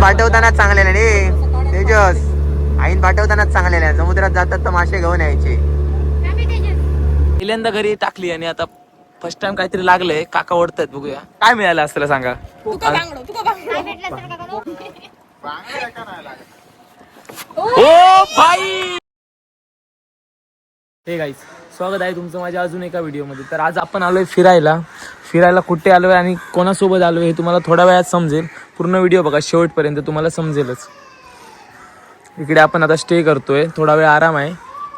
पाठवतानाच चांगलेलं रे तेजस, आईन पाठवतानाच चांगलेलं आहे. समुद्रात जातात तर मासे घेऊन यायचे. पहिल्यांदा घरी टाकली आणि आता फर्स्ट टाइम काहीतरी लागलंय. काका ओढतायत, बघूया काय मिळालं असतं सांगा. ओ भाई, हे गाईस, स्वागत आहे तुमचं माझ्या अजून एका व्हिडिओमध्ये. तर आज आपण आलोय फिरायला कुठे आलोय आणि कोणासोबत आलोय हे तुम्हाला थोड्या वेळात समजेल. पूर्ण व्हिडिओ बघा शेवटपर्यंत, तुम्हाला समजेलच. इकडे आपण आता स्टे करतोय, थोडा वेळ आराम आहे.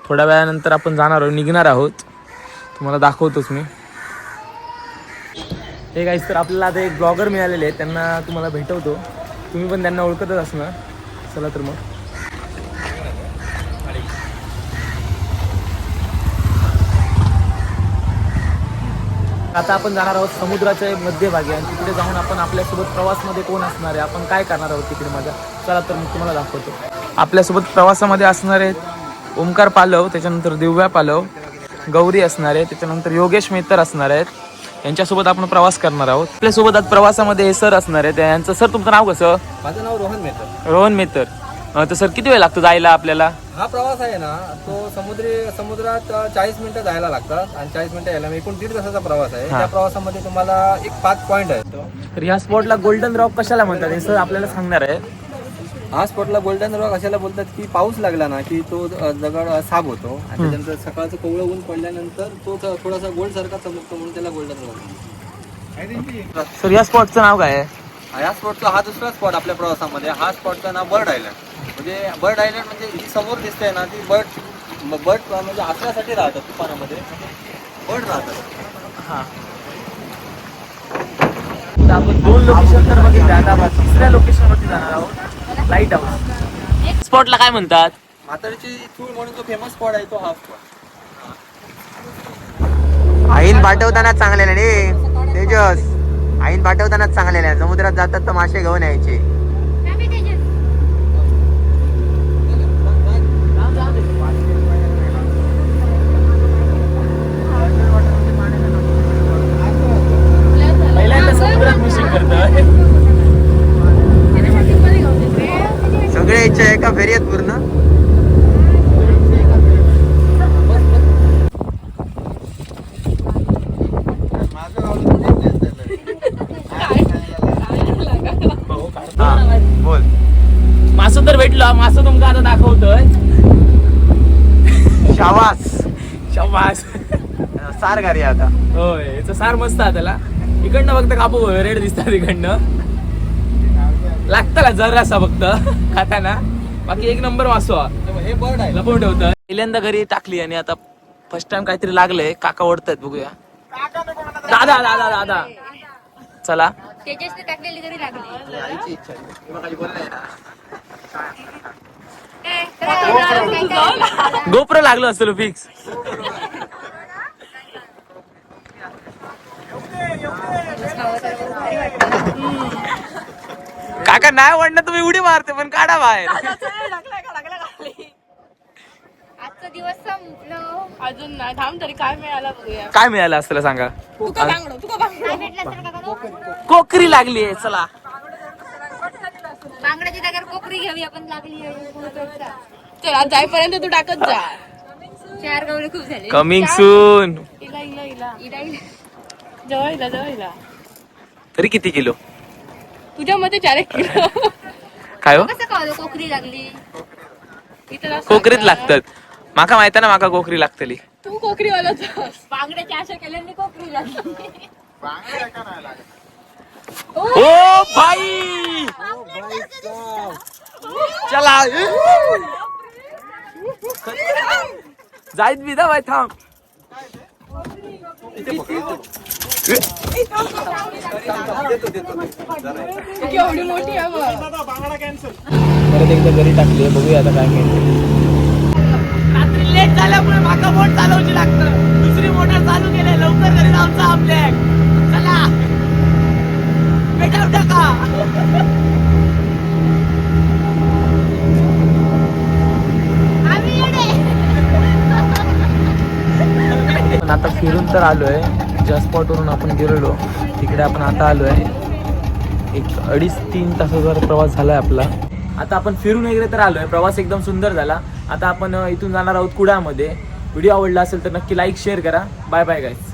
थोड्या वेळानंतर आपण जाणार आहोत, निघणार आहोत. तुम्हाला दाखवतोच मी. हे गाईस, तर आपल्याला आता एक ब्लॉगर मिळालेले आहेत, त्यांना तुम्हाला भेटवतो. तुम्ही पण त्यांना ओळखतच असणार. चला तर मग. आता आपण जाणार आहोत समुद्राच्या मध्यभागी आणि तिकडे जाऊन आपण आपल्यासोबत प्रवासमध्ये कोण असणार आहे, आपण काय करणार आहोत तिकडे मजा. चला तर मग तुम्हाला दाखवतो. आपल्यासोबत प्रवासामध्ये असणार आहेत ओमकार पालव, त्याच्यानंतर दिव्या पालव, गौरी असणार आहे, त्याच्यानंतर योगेश मेहतर असणार आहेत. यांच्यासोबत आपण प्रवास करणार आहोत. आपल्यासोबत आज प्रवासामध्ये हे सर असणार आहेत. यांचं सर, तुमचं नाव कसं? माझं नाव रोहन मेहतर. रोहन मेहतर. तर सर किती वेळ लागतो जायला आपल्याला? हा प्रवास आहे ना, तो समुद्रात 40 मिनिटं जायला लागतात आणि 40 मिनिटं यायला. एकूण 1.5 तासाचा प्रवास आहे. त्या प्रवासामध्ये तुम्हाला एक 5 पॉईंट आहेत. तर या स्पॉटला गोल्डन रॉक कशाला म्हणतात हे सर आपल्याला सांगणार आहे. हा स्पॉटला गोल्डन रॉक अशाला बोलतात की पाऊस लागला ना की तो दगड साफ होतो आणि त्याच्यानंतर सकाळचं कोवळं ऊन पडल्यानंतर तो थोडासा गोल्ड सारखा चमकतो, म्हणून त्याला गोल्डन रॉक. सर या स्पॉटचं नाव काय आहे? या स्पॉटचा हा दुसरा स्पॉट आपल्या प्रवासामध्ये. हा स्पॉटचं नाव बर्ड आयलंड. म्हणजे बर्ड आयलंड म्हणजे ही समोर दिसते ना, ती बर्ड म्हणजे आसण्यासाठी राहतात. तुफानामध्ये बर्ड राहतात. हां, आपण 2 लोकेशन तर बघितले. आता आपण तिसऱ्या लोकेशनवरती जाणार आहोत, लाईट हाऊस. स्पॉटला काय म्हणतात? म्हातारीची चूळ म्हणून जो फेमस स्पॉट आहे तो हा स्पॉट. आईन पाठवतानाच चांगलेलं रे तेजस, आईन पाठवतानाच चांगलेलं आहे. समुद्रात जातात तर मासे घेऊन यायचे. पहिल्यांदा समुद्रात फिशिंग करतोय. सगळे इच्छा आहे का फेरी आहेत पूर्ण? बोल. मासं तर भेटलं, मासं तुमचं आता दाखवतोय. शाबास सार घरी आता. होय, याचं सार मस्त आहे. त्याला इकडनं फक्त कापू रेड दिसतात, इकडनं लागतं जरासा फक्त खाताना. बाकी एक नंबर मासो हे बर्ड आहे. लपवून ठेवतं. पहिल्यांदा घरी टाकली आणि आता फर्स्ट टाइम काहीतरी लागलंय. काका ओढतायत, बघूया. दादा दादा दादा चला. तेजसने टाकलेली तरी लागली. आईची इच्छा गोप्रो लागलो असतो फिक्स. काका नाही वाटणं, तुम्ही उडी मारते पण काढा बाहेर. आजचा दिवस संपलो. अजून नाही, थांब तरी काय मिळालं बघूया. काय मिळालं असतं सांगा. तुका बांगडो काय भेटलं सर काका? कोकरी लागली आहे. चला, बांगड्याची जागेवर कोकरी घेऊया, पण लागली आहे. चल आज जाईपर्यंत तू टाकत जा. 4 गवळे खूप झाले. Coming soon. इला इला इला इडाई. जवळ इला. तरी किती किलो? तुझ्या मते 4 किलो. काय हो? कसं कळलं कोकरी लागली? इथं असं कोकरीत का? लागतात. माका माहिती ना, माका कोकरी लागतली. तू कोकरीवाला बांगड्याची आशा केल्याने कोकरी लागली. ओ भाई, चला जाईत बिदा बाय. थांब, एवढी मोठी आहे बघ. परत एकदा घरी टाकली. बघूया आता काय मिळते. रात्री लेट झाल्यामुळे माका बोट चालवची लागतं. दुसरी मोटर चालू केली, लवकर घरी जाऊचा आपल्या. चला पेटाव टाका. आता फिरून तर आलोय. ज्या स्पॉटवरून आपण गेलेलो तिकडे आपण आता आलोय. एक 2.5-3 तासाचा प्रवास झाला आहे आपला. आता आपण फिरून वगैरे तर आलोय, प्रवास एकदम सुंदर झाला. आता आपण इथून जाणार आहोत कुडाळमध्ये. व्हिडिओ आवडला असेल तर नक्की लाईक शेअर करा. Bye bye guys.